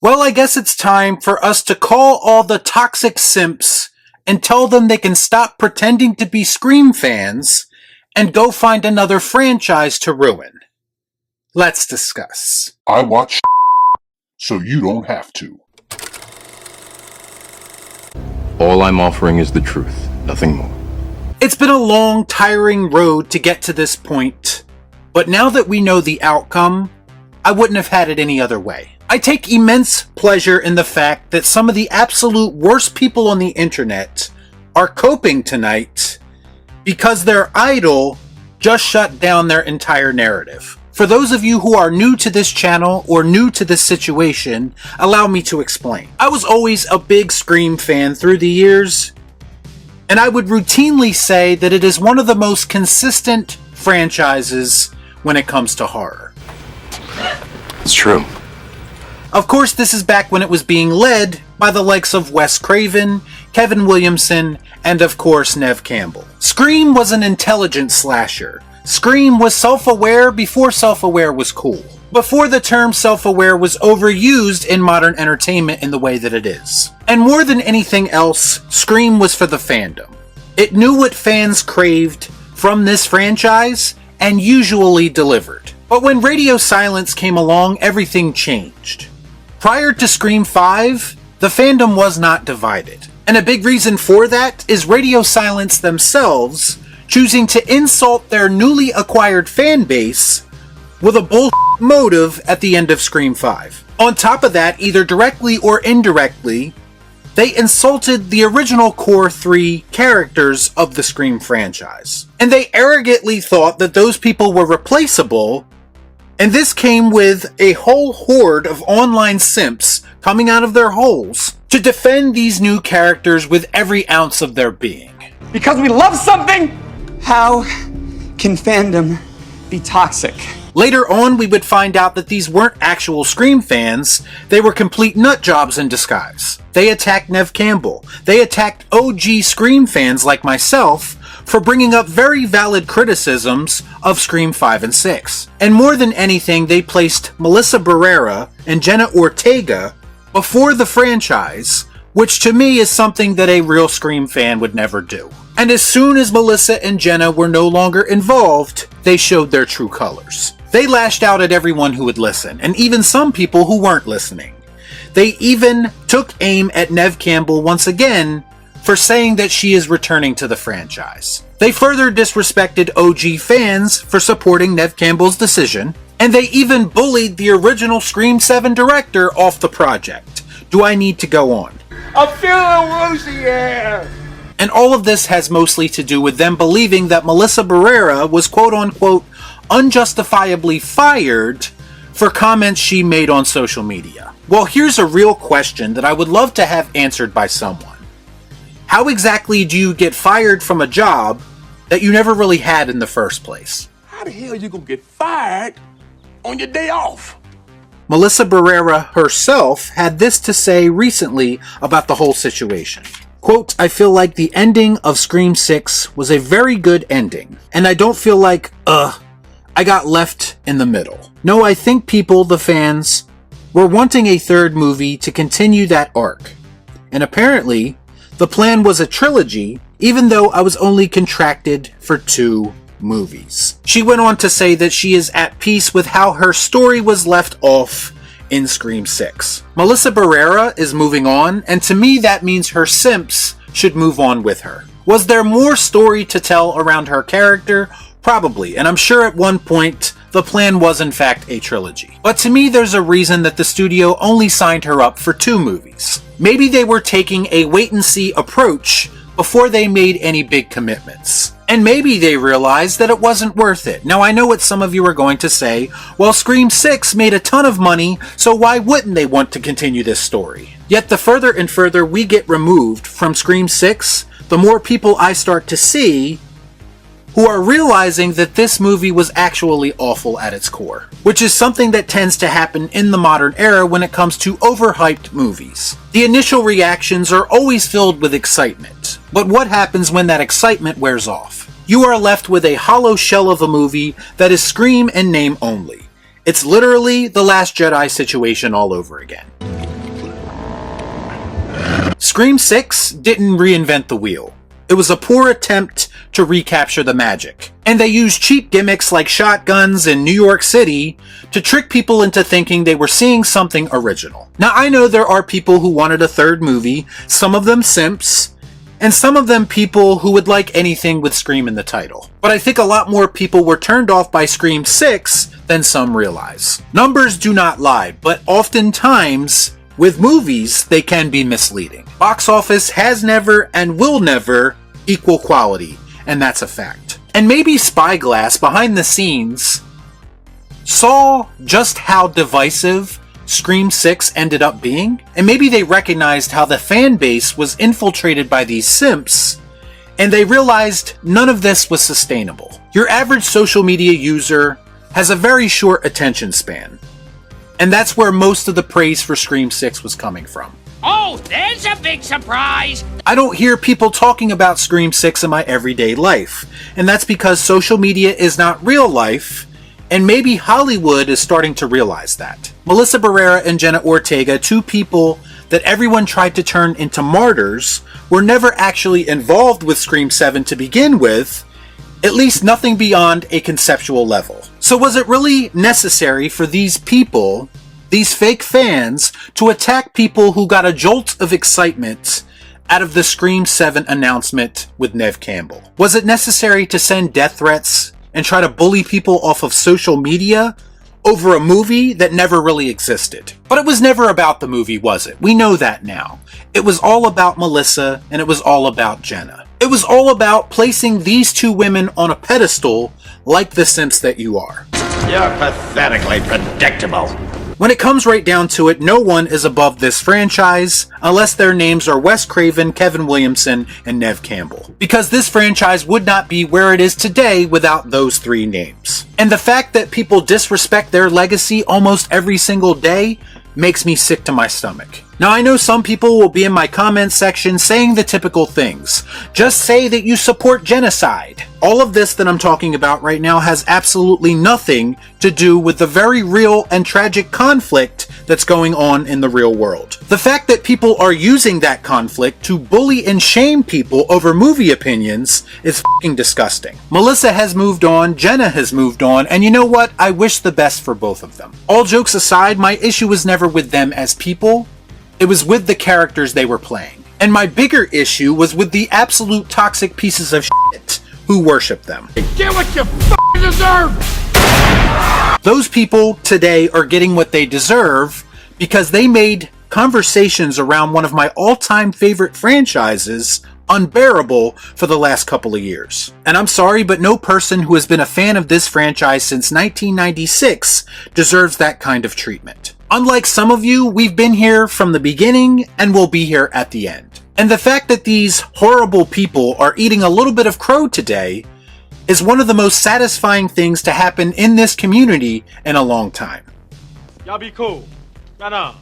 Well, I guess it's time for us to call all the toxic simps and tell them they can stop pretending to be Scream fans and go find another franchise to ruin. Let's discuss. I watch so you don't have to. All I'm offering is the truth, nothing more. It's been a long, tiring road to get to this point, but now that we know the outcome, I wouldn't have had it any other way. I take immense pleasure in the fact that some of the absolute worst people on the internet are coping tonight because their idol just shut down their entire narrative. For those of you who are new to this channel or new to this situation, allow me to explain. I was always a big Scream fan through the years, and I would routinely say that it is one of the most consistent franchises when it comes to horror. It's true. Of course, this is back when it was being led by the likes of Wes Craven, Kevin Williamson, and of course Neve Campbell. Scream was an intelligent slasher. Scream was self-aware before self-aware was cool. Before the term self-aware was overused in modern entertainment in the way that it is. And more than anything else, Scream was for the fandom. It knew what fans craved from this franchise and usually delivered. But when radio silence came along, everything changed. Prior to Scream 5, the fandom was not divided. And a big reason for that is radio silence themselves choosing to insult their newly acquired fan base with a bull motive at the end of Scream 5. On top of that, either directly or indirectly, they insulted the original core 3 characters of the Scream franchise. And they arrogantly thought that those people were replaceable, and this came with a whole horde of online simps coming out of their holes to defend these new characters with every ounce of their being. Because we love something? How can fandom be toxic? Later on, we would find out that these weren't actual Scream fans, they were complete nutjobs in disguise. They attacked Neve Campbell. They attacked OG Scream fans like myself for bringing up very valid criticisms of Scream 5 and 6. And more than anything, they placed Melissa Barrera and Jenna Ortega before the franchise, which to me is something that a real Scream fan would never do. And as soon as Melissa and Jenna were no longer involved, they showed their true colors. They lashed out at everyone who would listen, and even some people who weren't listening. They even took aim at Neve Campbell once again for saying that she is returning to the franchise. They further disrespected OG fans for supporting Neve Campbell's decision, and they even bullied the original Scream 7 director off the project. Do I need to go on? I'm feeling woozy here! And all of this has mostly to do with them believing that Melissa Barrera was quote-unquote unjustifiably fired for comments she made on social media. Well, here's a real question that I would love to have answered by someone. How exactly do you get fired from a job that you never really had in the first place? How the hell you gonna get fired on your day off? Melissa Barrera herself had this to say recently about the whole situation. Quote, I feel like the ending of Scream 6 was a very good ending, and I don't feel like, I got left in the middle. No, I think people, the fans, were wanting a third movie to continue that arc. And apparently, the plan was a trilogy, even though I was only contracted for 2 movies. She went on to say that she is at peace with how her story was left off in Scream 6. Melissa Barrera is moving on, and to me that means her simps should move on with her. Was there more story to tell around her character? Probably, and I'm sure at one point the plan was in fact a trilogy. But to me there's a reason that the studio only signed her up for 2 movies. Maybe they were taking a wait-and-see approach before they made any big commitments. And maybe they realized that it wasn't worth it. Now I know what some of you are going to say, well, Scream 6 made a ton of money, so why wouldn't they want to continue this story? Yet the further and further we get removed from Scream 6, the more people I start to see who are realizing that this movie was actually awful at its core, which is something that tends to happen in the modern era when it comes to overhyped movies. The initial reactions are always filled with excitement, but what happens when that excitement wears off? You are left with a hollow shell of a movie that is Scream in name only. It's literally the Last Jedi situation all over again. Scream 6 didn't reinvent the wheel. It was a poor attempt to recapture the magic. And they used cheap gimmicks like shotguns in New York City to trick people into thinking they were seeing something original. Now, I know there are people who wanted a third movie, some of them simps, and some of them people who would like anything with Scream in the title. But I think a lot more people were turned off by Scream 6 than some realize. Numbers do not lie, but oftentimes, with movies, they can be misleading. Box office has never and will never equal quality, and that's a fact. And maybe Spyglass, behind the scenes, saw just how divisive Scream 6 ended up being, and maybe they recognized how the fan base was infiltrated by these simps, and they realized none of this was sustainable. Your average social media user has a very short attention span, and that's where most of the praise for Scream 6 was coming from. Oh, there's a big surprise! I don't hear people talking about Scream 6 in my everyday life, and that's because social media is not real life, and maybe Hollywood is starting to realize that. Melissa Barrera and Jenna Ortega, two people that everyone tried to turn into martyrs, were never actually involved with Scream 7 to begin with, at least nothing beyond a conceptual level. So was it really necessary for these people, these fake fans, to attack people who got a jolt of excitement out of the Scream 7 announcement with Neve Campbell? Was it necessary to send death threats and try to bully people off of social media over a movie that never really existed? But it was never about the movie, was it? We know that now. It was all about Melissa, and it was all about Jenna. It was all about placing these two women on a pedestal like the simps that you are. You're pathetically predictable. When it comes right down to it, no one is above this franchise unless their names are Wes Craven, Kevin Williamson, and Neve Campbell. Because this franchise would not be where it is today without those three names. And the fact that people disrespect their legacy almost every single day makes me sick to my stomach. Now, I know some people will be in my comments section saying the typical things. Just say that you support genocide. All of this that I'm talking about right now has absolutely nothing to do with the very real and tragic conflict that's going on in the real world. The fact that people are using that conflict to bully and shame people over movie opinions is f***ing disgusting. Melissa has moved on, Jenna has moved on, and you know what? I wish the best for both of them. All jokes aside, my issue was never with them as people. It was with the characters they were playing. And my bigger issue was with the absolute toxic pieces of shit who worship them. Get what you f***ing deserve! Those people today are getting what they deserve because they made conversations around one of my all-time favorite franchises unbearable for the last couple of years. And I'm sorry, but no person who has been a fan of this franchise since 1996 deserves that kind of treatment. Unlike some of you, we've been here from the beginning and will be here at the end. And the fact that these horrible people are eating a little bit of crow today is one of the most satisfying things to happen in this community in a long time. Y'all be cool. Right on.